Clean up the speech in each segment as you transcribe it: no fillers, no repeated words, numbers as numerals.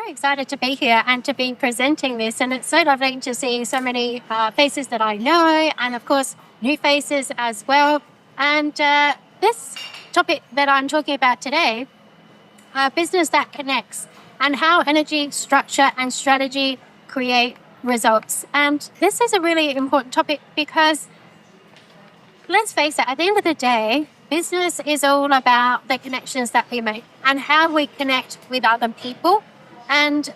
excited to be here and to be presenting this. And it's so lovely to see so many faces that I know, and of course, new faces as well. And this topic that I'm talking about today, business that connects, and how energy, structure, and strategy create results. And this is a really important topic because, let's face it, at the end of the day, business is all about the connections that we make and how we connect with other people. And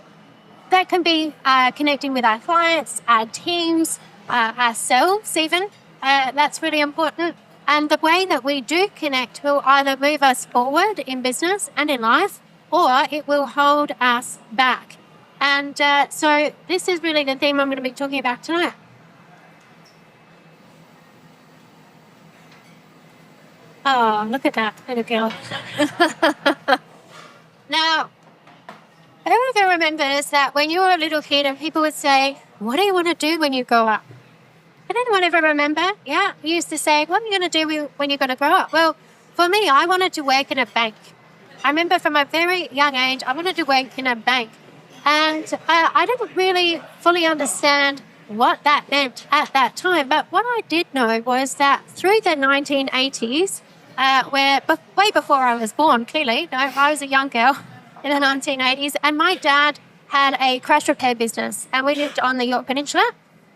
that can be connecting with our clients, our teams, ourselves even. That's really important. And the way that we do connect will either move us forward in business and in life, or it will hold us back. And so this is really the theme I'm going to be talking about tonight. Oh, look at that little girl. Now, whoever remembers that when you were a little kid and people would say, what do you want to do when you grow up? Did anyone ever remember? Yeah, you used to say, what are you going to do when you're going to grow up? Well, for me, I wanted to work in a bank. I remember from a very young age, I wanted to work in a bank. And I didn't really fully understand what that meant at that time. But what I did know was that through the 1980s, way before I was born, clearly, I was a young girl in the 1980s, and my dad had a crash repair business, and we lived on the Yorke Peninsula.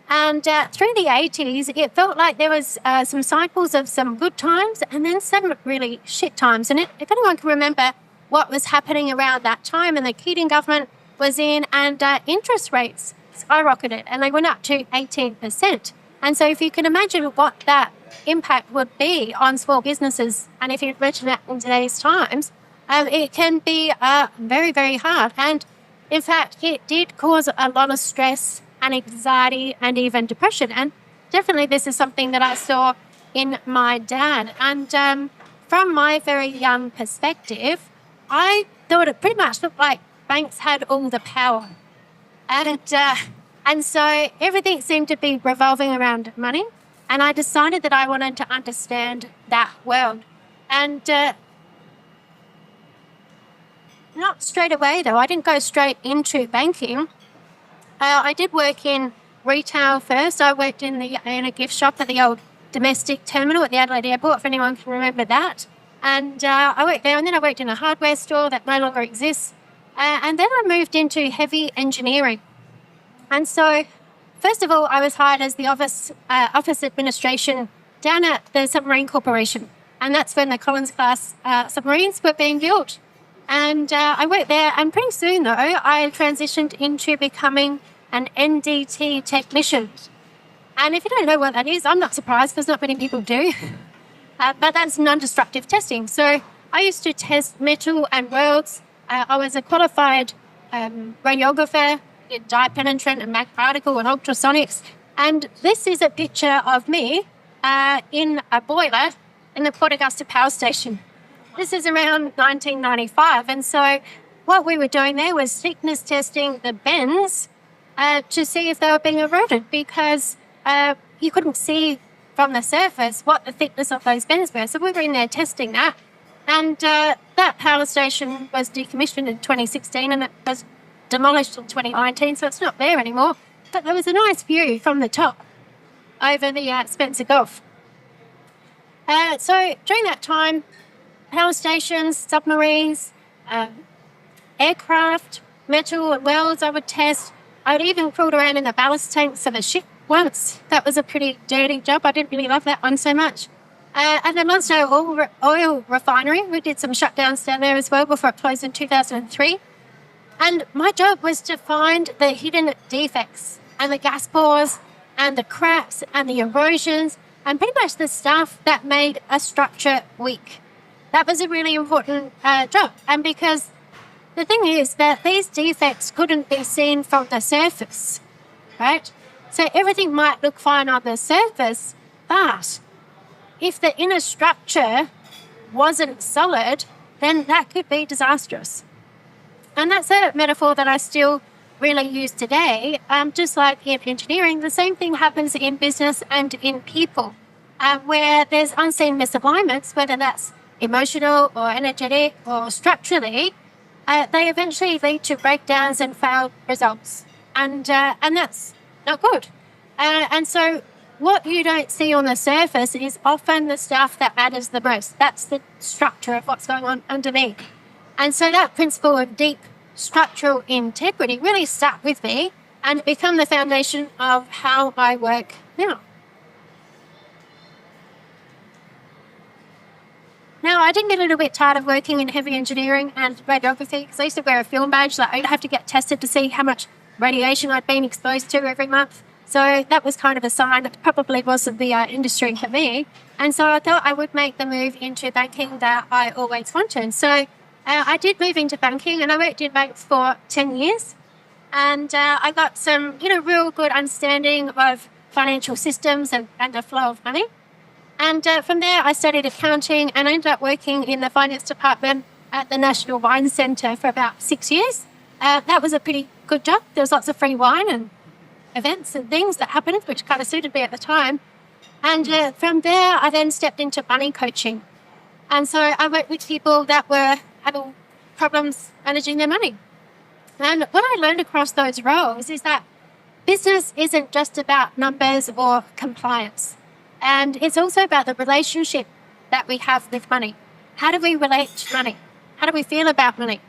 And through the 80s, it felt like there was some cycles of some good times and then some really shit times. And if anyone can remember what was happening around that time, and the Keating government was in, and interest rates skyrocketed, and they went up to 18%. And so if you can imagine what that impact would be on small businesses, and if you imagine that in today's times, it can be very, very hard. And in fact, it did cause a lot of stress and anxiety and even depression. And definitely this is something that I saw in my dad. And from my very young perspective, I thought it pretty much looked like banks had all the power. And so everything seemed to be revolving around money. And I decided that I wanted to understand that world. And not straight away, though. I didn't go straight into banking. I did work in retail first. I worked in a gift shop at the old domestic terminal at the Adelaide Airport, if anyone can remember that. And I worked there, and then I worked in a hardware store that no longer exists. And then I moved into heavy engineering. And so, first of all, I was hired as the office administration down at the Submarine Corporation. And that's when the Collins-class submarines were being built. And I worked there, and pretty soon, though, I transitioned into becoming an NDT technician. And if you don't know what that is, I'm not surprised, because not many people do. But that's non-destructive testing. So I used to test metal and welds. I was a qualified radiographer, did dye penetrant and particle and ultrasonics. And this is a picture of me in a boiler in the Port Augusta Power Station. This is around 1995. And so what we were doing there was thickness testing the bends to see if they were being eroded, because you couldn't see from the surface what the thickness of those bends were. So we were in there testing that. And that power station was decommissioned in 2016, and it was demolished in 2019, so it's not there anymore. But there was a nice view from the top over the Spencer Gulf. So during that time, power stations, submarines, aircraft, metal and welds I would test. I would even crawled around in the ballast tanks of a ship once. That was a pretty dirty job. I didn't really love that one so much. And then Lonsdale Oil Refinery, we did some shutdowns down there as well before it closed in 2003. And my job was to find the hidden defects and the gas pours and the cracks and the erosions and pretty much the stuff that made a structure weak. That was a really important job. And because the thing is that these defects couldn't be seen from the surface, right? So everything might look fine on the surface, but if the inner structure wasn't solid, then that could be disastrous. And that's a metaphor that I still really use today. Just like in engineering, the same thing happens in business and in people, where there's unseen misalignments, whether that's emotional or energetic or structurally. they eventually lead to breakdowns and failed results. And that's not good. And so what you don't see on the surface is often the stuff that matters the most. That's the structure of what's going on underneath. And so that principle of deep structural integrity really stuck with me and become the foundation of how I work now. Now, I did get a little bit tired of working in heavy engineering and radiography because I used to wear a film badge. Like I'd have to get tested to see how much radiation I'd been exposed to every month. So that was kind of a sign that probably wasn't the industry for me. And so I thought I would make the move into banking that I always wanted. So I did move into banking, and I worked in banks for 10 years. And I got some, real good understanding of financial systems and the flow of money. And from there, I studied accounting and I ended up working in the finance department at the National Wine Centre for about 6 years. That was a pretty good job. There was lots of free wine and events and things that happened, which kind of suited me at the time. And from there, I then stepped into money coaching. And so I worked with people that were having problems managing their money. And what I learned across those roles is that business isn't just about numbers or compliance. And it's also about the relationship that we have with money. How do we relate to money? How do we feel about money?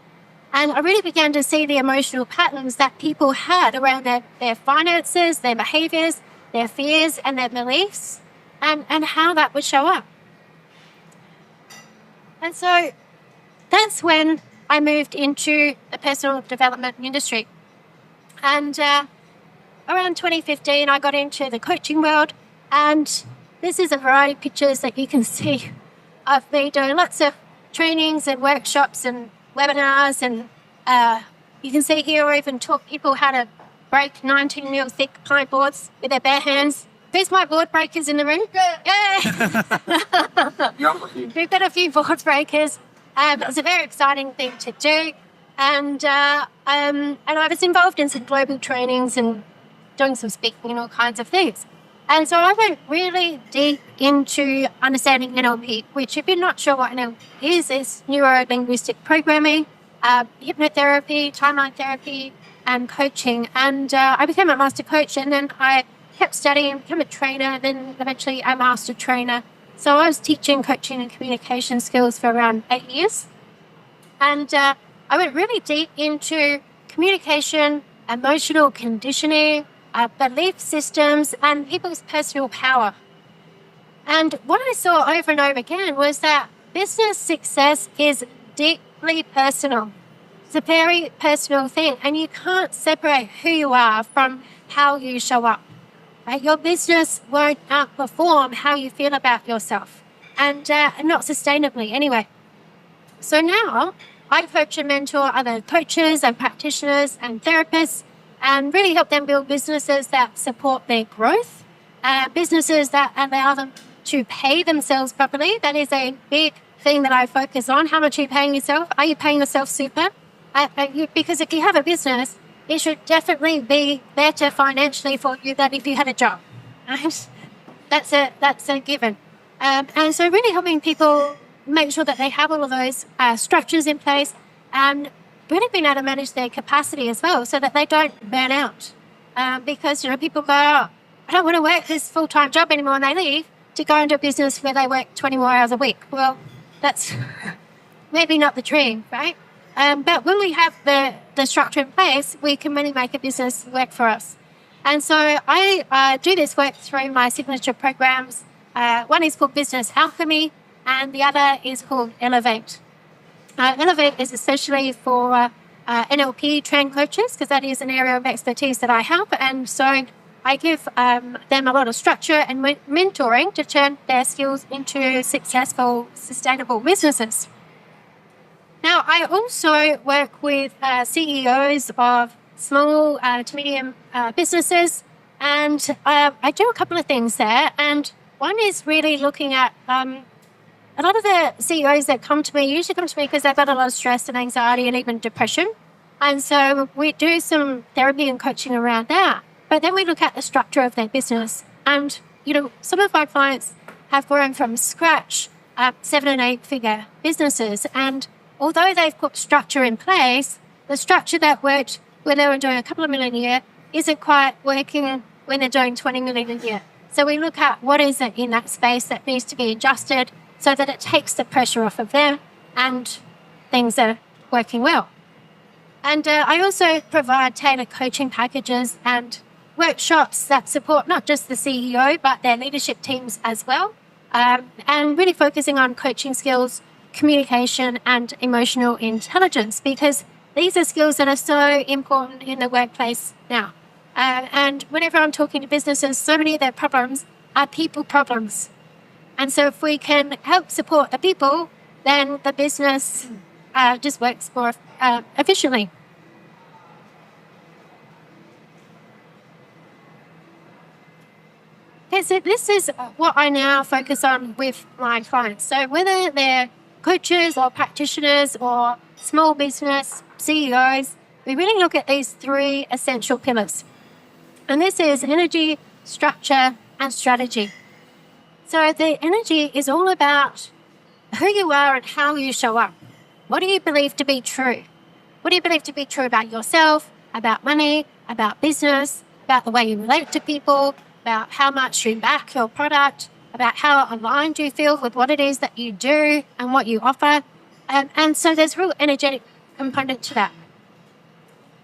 And I really began to see the emotional patterns that people had around their finances, their behaviours, their fears and their beliefs, and how that would show up. And so that's when I moved into the personal development industry. And around 2015, I got into the coaching world, and this is a variety of pictures that you can see of me doing lots of trainings and workshops and webinars, and you can see here I even taught people how to break 19 mil thick pine boards with their bare hands. Who's my board breakers in the room? Yeah. We've got a few board breakers. It's a very exciting thing to do, and I was involved in some global trainings and doing some speaking and all kinds of things. And so I went really deep into understanding NLP, which if you're not sure what NLP is, it's neuro-linguistic programming, hypnotherapy, timeline therapy, and coaching. And I became a master coach, and then I kept studying, became a trainer, then eventually a master trainer. So I was teaching coaching and communication skills for around 8 years. And I went really deep into communication, emotional conditioning, belief systems, and people's personal power. And what I saw over and over again was that business success is deeply personal. It's a very personal thing, and you can't separate who you are from how you show up. Right? Your business won't outperform how you feel about yourself, and not sustainably anyway. So now I coach and mentor other coaches and practitioners and therapists, and really help them build businesses that support their growth, businesses that allow them to pay themselves properly. That is a big thing that I focus on. How much are you paying yourself? Are you paying yourself super? Because if you have a business, it should definitely be better financially for you than if you had a job. Right? That's a given. And so really helping people make sure that they have all of those structures in place, and really being able to manage their capacity as well so that they don't burn out. Because, people go, oh, I don't want to work this full-time job anymore, and they leave to go into a business where they work 20 more hours a week. Well, that's maybe not the dream, right? But when we have the structure in place, we can really make a business work for us. And so I do this work through my signature programs. One is called Business Alchemy, and the other is called Elevate. Elevate is especially for NLP trained coaches, because that is an area of expertise that I help. And so I give them a lot of structure and mentoring to turn their skills into successful, sustainable businesses. Now, I also work with CEOs of small to medium businesses, and I do a couple of things there. And one is really looking at a lot of the CEOs that come to me usually come to me because they've got a lot of stress and anxiety and even depression. And so we do some therapy and coaching around that. But then we look at the structure of their business. And, some of my clients have grown from scratch 7- and 8-figure businesses. And although they've put structure in place, the structure that worked when they were doing a couple of million a year isn't quite working when they're doing 20 million a year. So we look at what is it in that space that needs to be adjusted so that it takes the pressure off of them and things are working well. And I also provide tailored coaching packages and workshops that support not just the CEO, but their leadership teams as well. And really focusing on coaching skills, communication, and emotional intelligence, because these are skills that are so important in the workplace now. And whenever I'm talking to businesses, so many of their problems are people problems. And so if we can help support the people, then the business just works more efficiently. Okay, so this is what I now focus on with my clients. So whether they're coaches or practitioners or small business CEOs, we really look at these three essential pillars. And this is energy, structure, and strategy. So the energy is all about who you are and how you show up. What do you believe to be true? What do you believe to be true about yourself, about money, about business, about the way you relate to people, about how much you back your product, about how aligned you feel with what it is that you do and what you offer. And so there's a real energetic component to that.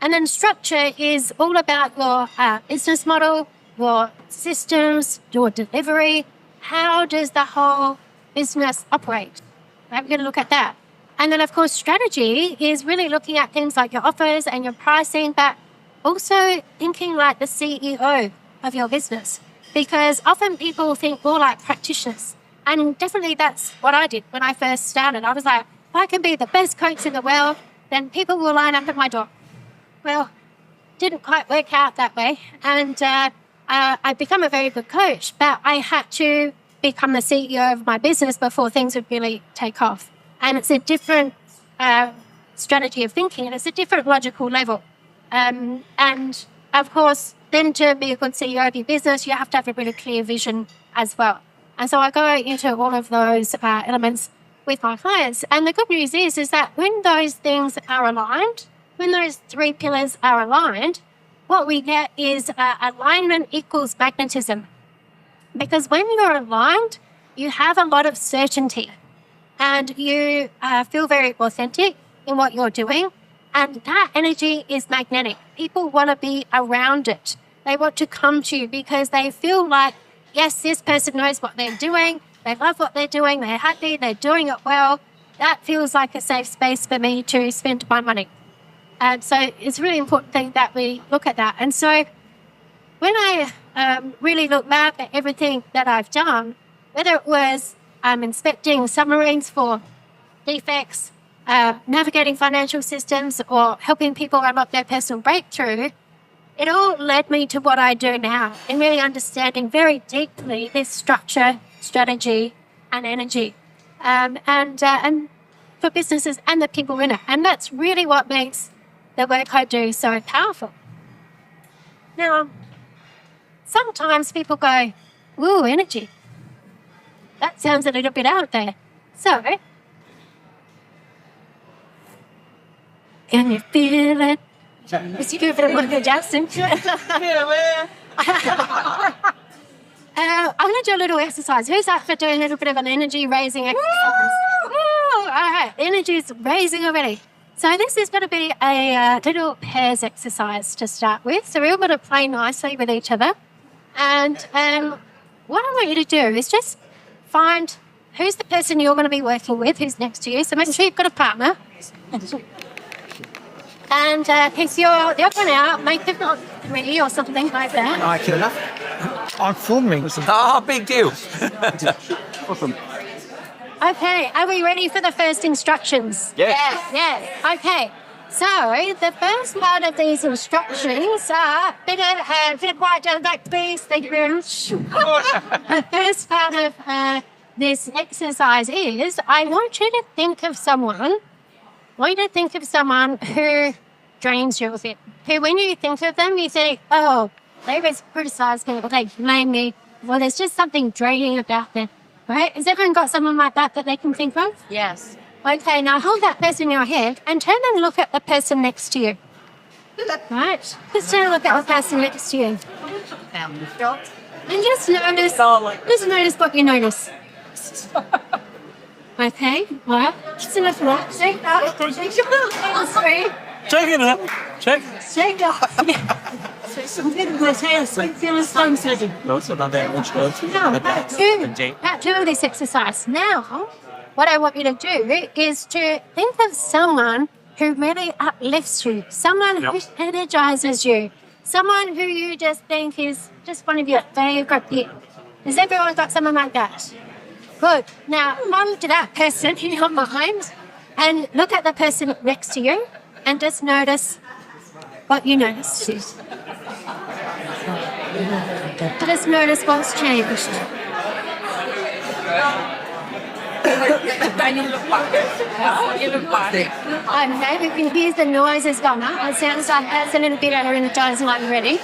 And then structure is all about your business model, your systems, your delivery. How does the whole business operate? Right, we're going to look at that. And then, of course, strategy is really looking at things like your offers and your pricing, but also thinking like the CEO of your business. Because often people think more like practitioners. And definitely that's what I did when I first started. I was like, if I can be the best coach in the world, then people will line up at my door. Well, didn't quite work out that way. And I've become a very good coach, but I had to become the CEO of my business before things would really take off. And it's a different strategy of thinking, and it's a different logical level. And of course, then to be a good CEO of your business, you have to have a really clear vision as well. And so I go into all of those elements with my clients. And the good news is that when those things are aligned, when those three pillars are aligned, what we get is alignment equals magnetism. Because when you're aligned, you have a lot of certainty and you feel very authentic in what you're doing. And that energy is magnetic. People want to be around it. They want to come to you because they feel like, yes, this person knows what they're doing. They love what they're doing. They're happy. They're doing it well. That feels like a safe space for me to spend my money. And so it's a really important thing that we look at that. And so when I really look back at everything that I've done, whether it was inspecting submarines for defects, navigating financial systems, or helping people unlock their personal breakthrough, it all led me to what I do now in really understanding very deeply this structure, strategy, and energy, and for businesses and the people in it. And that's really what makes the work I do so powerful. Now, sometimes people go, ooh, energy. That sounds a little bit out there. So, can you feel it? Is you feel it like Justin? I'm going to do a little exercise. Who's up for doing a little bit of an energy raising exercise? Woo! All right, energy is raising already. So this is going to be a little pairs exercise to start with. So we're all going to play nicely with each other. And what I want you to do is just find who's the person you're going to be working with, who's next to you. So make sure you've got a partner. And if you're the other one out, make it not 3 or something like that. I can enough. I'm filming. Big deal. Awesome. Okay, are we ready for the first instructions? Yes. Yeah. Okay. So the first part of these instructions are bit of quiet down the back, please. Thank you very much. The first part of this exercise is I want you to think of someone. Who drains you a bit. Who, when you think of them, you think, oh, they always criticise me or they blame me. Well, there's just something draining about them. Right? Has everyone got someone like that they can think of? Yes. Okay, now hold that person in your head and turn and look at the person next to you. Right? Just turn and look at the person next to you. And just notice what you notice. Okay, right. Just enough of that. Shake that. Check it out. Check. Shake that. No, it's not that much. Now, part two of this exercise. Now, what I want you to do is to think of someone who really uplifts you, someone who energizes you, someone who you just think is just one of your favorite people. Has everyone got someone like that? Good. Now, come to that person in your mind and look at the person next to you and just notice what you notice. Just notice what's changed. Okay, we can hear the noise has gone up. It sounds like that's a little bit energizing already.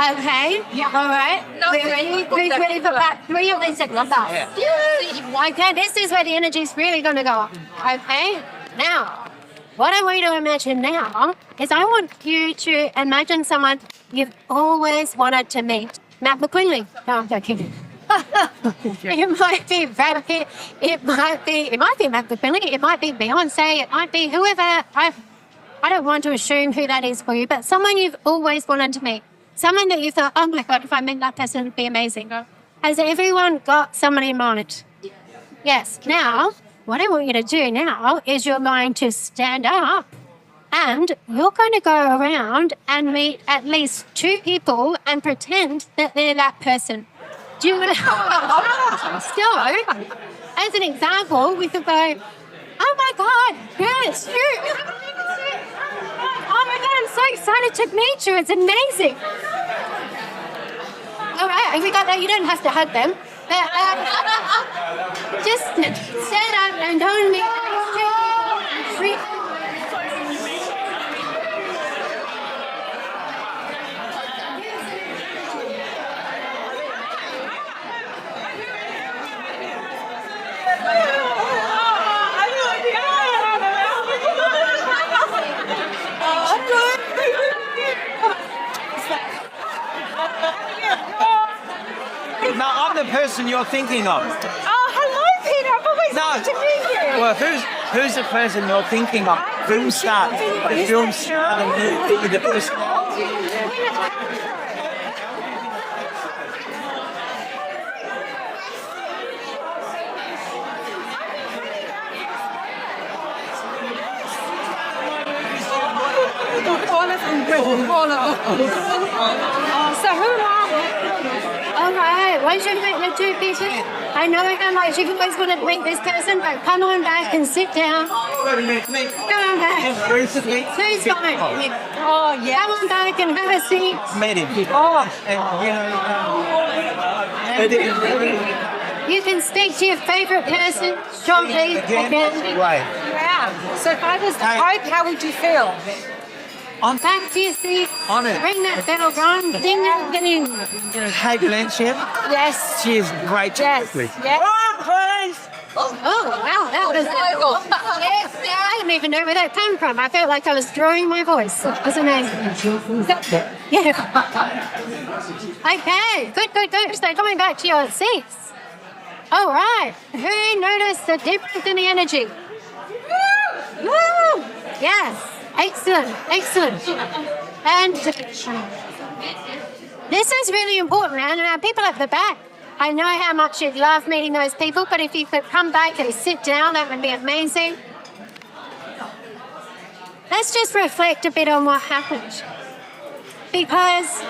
Okay, all right. We're ready. Who's ready for part three of this exercise? Okay, this is where the energy is really going to go up. Okay, now, what I want you to imagine now is I want you to imagine someone you've always wanted to meet. Matt McQuinley. No, I'm joking. It might be Brad Pitt. It might be Matt McQuinley. It might be Beyonce. It might be whoever. I don't want to assume who that is for you, but someone you've always wanted to meet. Someone that you thought, oh my God, if I met that person, it'd be amazing. Has everyone got someone in mind? Yes. Now, what I want you to do now is you're going to stand up and you're going to go around and meet at least 2 people and pretend that they're that person. Do you want to? So, as an example, we could go, oh my God, yes, you. Oh my God, I'm so excited to meet you. It's amazing. All right, have we got that? You don't have to hug them. But, just stand up and go and meet three. No, I'm the person you're thinking of. Oh, hello, Peter. I've always wanted to meet you. Well, who's the person you're thinking of? Film star. The film star. The person. So who are we? All right, once you meet the 2 people, I know how much you've always wanted to meet this person, but come on back and sit down. Come on back. Who's going? Oh, yeah. Come on back and have a seat. Met him. You can speak to your favourite person shortly again. Right. Wow. So if I was the Pope, how would you feel? Back to your seat. On it. Ring that bell, Ron. Ding, ding, ding. Hey, Blanchett. Yes. She is great to Yes. work with. Yes. Oh, wow, that was yes, I didn't even know where that came from. I felt like I was throwing my voice. It was amazing. Yeah. Okay, good. So coming back to your seats. All right. Who noticed the difference in the energy? Woo! Yes. Excellent. And this is really important. And people at the back, I know how much you'd love meeting those people, but if you could come back and sit down, that would be amazing. Let's just reflect a bit on what happened. Because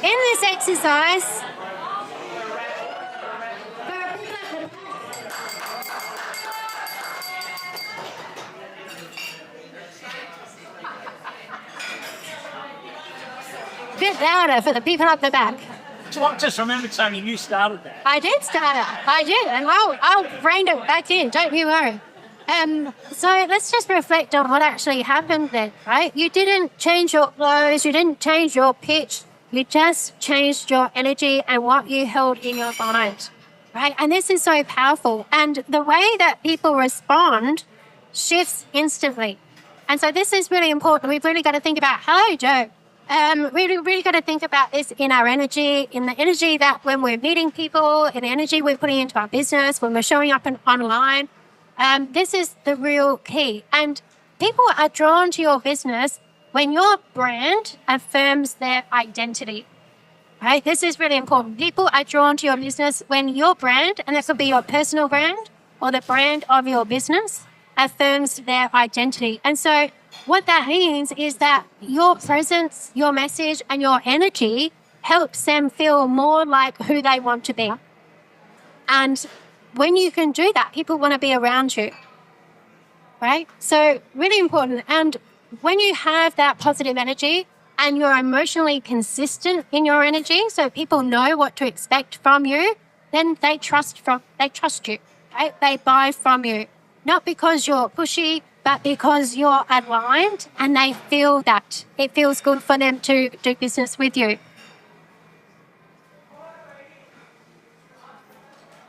in this exercise, a bit louder for the people up the back. Just remember, Tony, you started that. I did start it. I did, and I'll rein it back in. Don't you worry. So let's just reflect on what actually happened then, right? You didn't change your clothes. You didn't change your pitch. You just changed your energy and what you held in your mind. right? And this is so powerful. And the way that people respond shifts instantly. And so this is really important. We've really got to think about, hello, Joe. Really got to think about this in our energy, in the energy that when we're meeting people, in the energy we're putting into our business, when we're showing up online. This is the real key. And people are drawn to your business when your brand affirms their identity. Right? This is really important. People are drawn to your business when your brand, and this could be your personal brand or the brand of your business, affirms their identity. And so what that means is that your presence, your message, and your energy helps them feel more like who they want to be. And when you can do that, people want to be around you, right? So really important. And when you have that positive energy and you're emotionally consistent in your energy, so people know what to expect from you, then they trust you, right? They buy from you. Not because you're pushy, but because you're aligned and they feel that. It feels good for them to do business with you.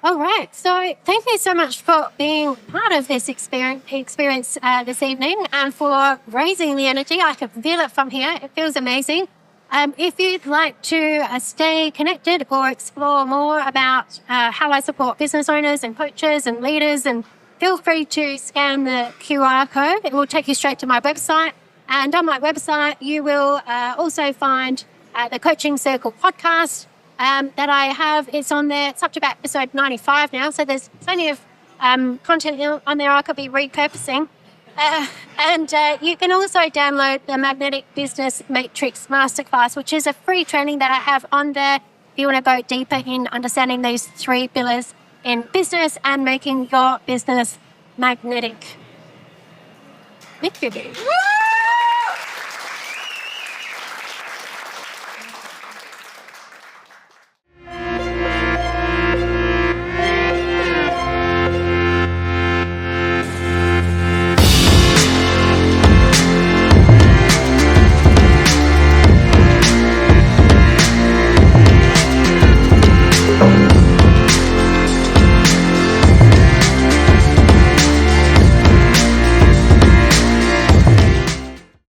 All right. So thank you so much for being part of this experience this evening and for raising the energy. I can feel it from here. It feels amazing. If you'd like to stay connected or explore more about how I support business owners and coaches and leaders, and feel free to scan the QR code. It will take you straight to my website. And on my website, you will also find the Coaching Circle podcast that I have. It's on there. It's up to about episode 95 now. So there's plenty of content on there I could be repurposing. And you can also download the Magnetic Business Matrix Masterclass, which is a free training that I have on there if you want to go deeper in understanding these 3 pillars in business and making your business magnetic. Thank you.